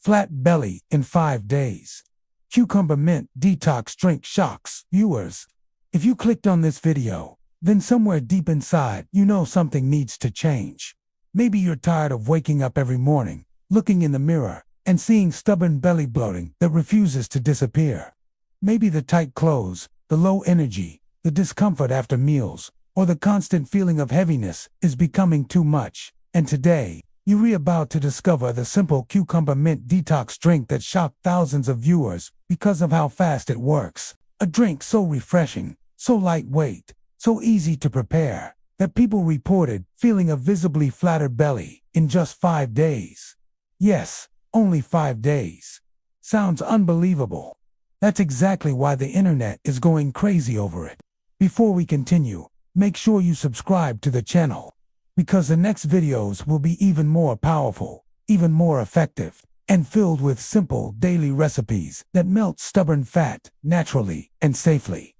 Flat belly in 5 days. Cucumber mint detox drink shocks viewers. If you clicked on this video, then somewhere deep inside you know something needs to change. Maybe you're tired of waking up every morning, looking in the mirror, and seeing stubborn belly bloating that refuses to disappear. Maybe the tight clothes, the low energy, the discomfort after meals, or the constant feeling of heaviness is becoming too much. And today, you're about to discover the simple cucumber mint detox drink that shocked thousands of viewers because of how fast it works. A drink so refreshing, so lightweight, so easy to prepare, that people reported feeling a visibly flatter belly in just 5 days. Yes, only 5 days. Sounds unbelievable. That's exactly why the internet is going crazy over it. Before we continue, make sure you subscribe to the channel, because the next videos will be even more powerful, even more effective, and filled with simple daily recipes that melt stubborn fat naturally and safely.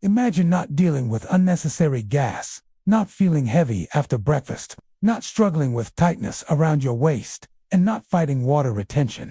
Imagine not dealing with unnecessary gas, not feeling heavy after breakfast, not struggling with tightness around your waist, and not fighting water retention.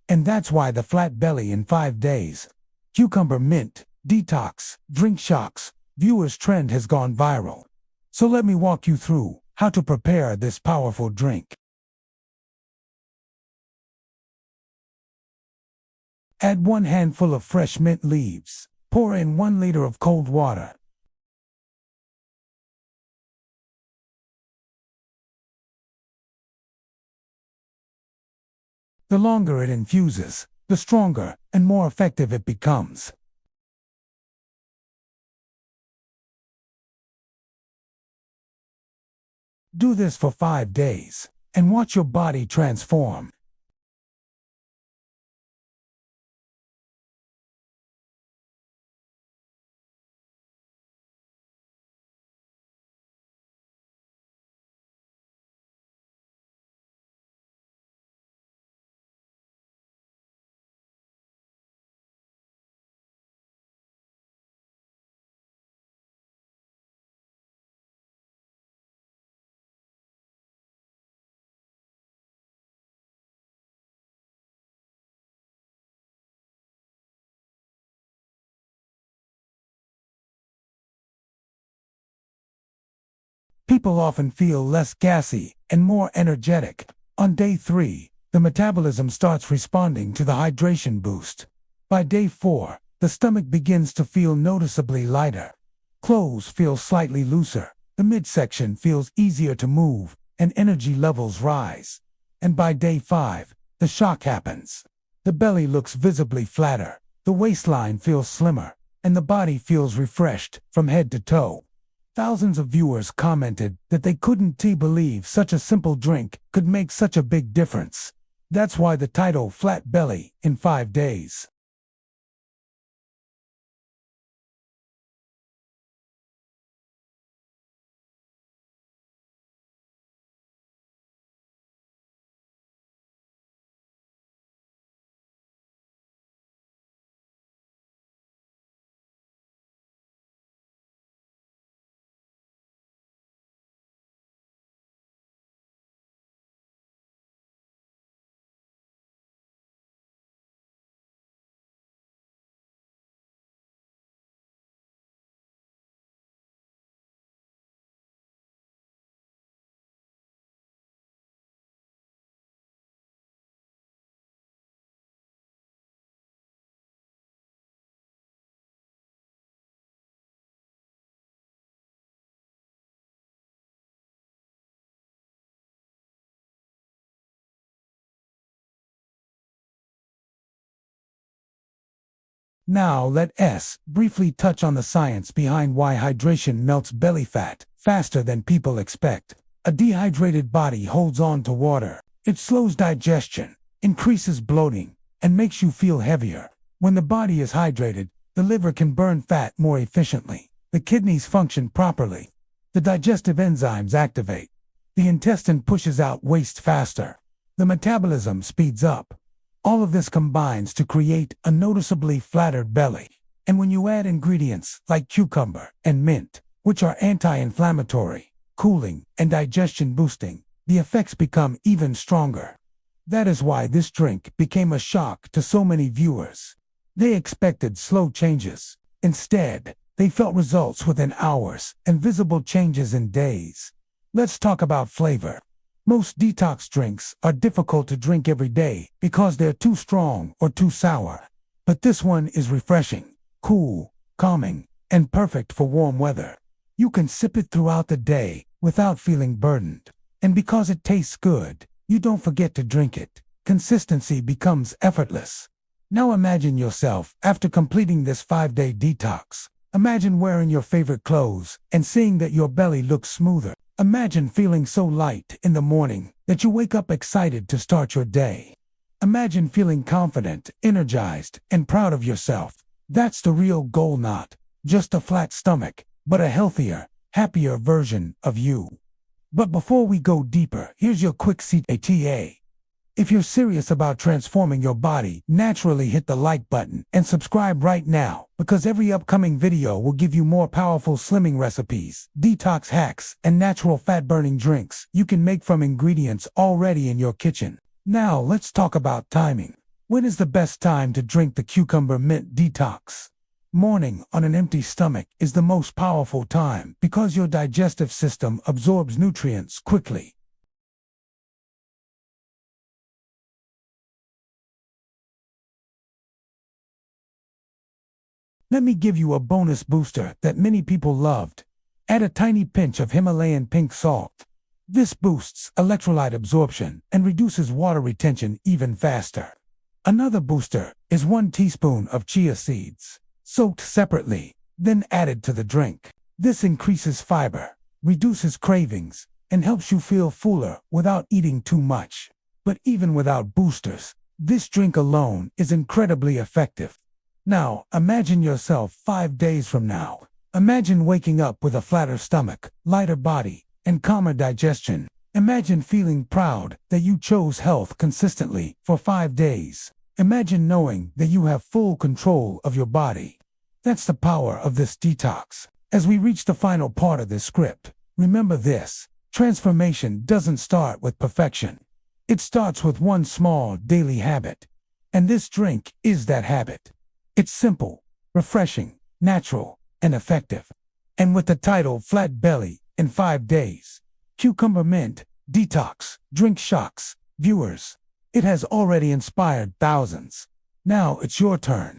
And that's why the flat belly in 5 days, cucumber mint, detox, drink shocks, viewers trend has gone viral. So let me walk you through how to prepare this powerful drink. Add 1 handful of fresh mint leaves. Pour in 1 liter of cold water. The longer it infuses, the stronger and more effective it becomes. Do this for 5 days, and watch your body transform. People often feel less gassy and more energetic. On day 3, the metabolism starts responding to the hydration boost. By day 4, the stomach begins to feel noticeably lighter. Clothes feel slightly looser, the midsection feels easier to move, and energy levels rise. And by day 5, the shock happens. The belly looks visibly flatter, the waistline feels slimmer, and the body feels refreshed from head to toe. Thousands of viewers commented that they couldn't believe such a simple drink could make such a big difference. That's why the title Flat Belly in 5 days. Now let's briefly touch on the science behind why hydration melts belly fat faster than people expect. A dehydrated body holds on to water. It slows digestion, increases bloating, and makes you feel heavier. When the body is hydrated, the liver can burn fat more efficiently. The kidneys function properly. The digestive enzymes activate. The intestine pushes out waste faster. The metabolism speeds up. All of this combines to create a noticeably flattered belly. And when you add ingredients like cucumber and mint, which are anti-inflammatory, cooling, and digestion boosting, the effects become even stronger. That is why this drink became a shock to so many viewers. They expected slow changes. Instead, they felt results within hours and visible changes in days. Let's talk about flavor. Most detox drinks are difficult to drink every day because they're too strong or too sour. But this one is refreshing, cool, calming, and perfect for warm weather. You can sip it throughout the day without feeling burdened. And because it tastes good, you don't forget to drink it. Consistency becomes effortless. Now imagine yourself after completing this 5-day detox. Imagine wearing your favorite clothes and seeing that your belly looks smoother. Imagine feeling so light in the morning that you wake up excited to start your day. Imagine feeling confident, energized, and proud of yourself. That's the real goal, not just a flat stomach, but a healthier, happier version of you. But before we go deeper, here's your quick CTA. If you're serious about transforming your body, naturally hit the like button and subscribe right now, because every upcoming video will give you more powerful slimming recipes, detox hacks, and natural fat-burning drinks you can make from ingredients already in your kitchen. Now let's talk about timing. When is the best time to drink the cucumber mint detox? Morning on an empty stomach is the most powerful time because your digestive system absorbs nutrients quickly. Let me give you a bonus booster that many people loved. Add a tiny pinch of Himalayan pink salt. This boosts electrolyte absorption and reduces water retention even faster. Another booster is 1 teaspoon of chia seeds, soaked separately, then added to the drink. This increases fiber, reduces cravings, and helps you feel fuller without eating too much. But even without boosters, this drink alone is incredibly effective. Now, imagine yourself 5 days from now. Imagine waking up with a flatter stomach, lighter body, and calmer digestion. Imagine feeling proud that you chose health consistently for 5 days. Imagine knowing that you have full control of your body. That's the power of this detox. As we reach the final part of this script, remember this: transformation doesn't start with perfection. It starts with one small daily habit. And this drink is that habit. It's simple, refreshing, natural, and effective. And with the title Flat Belly in 5 Days, Cucumber Mint Detox Drink Shocks, viewers, it has already inspired thousands. Now it's your turn.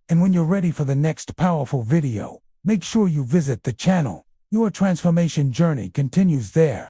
And when you're ready for the next powerful video, make sure you visit the channel. Your transformation journey continues there.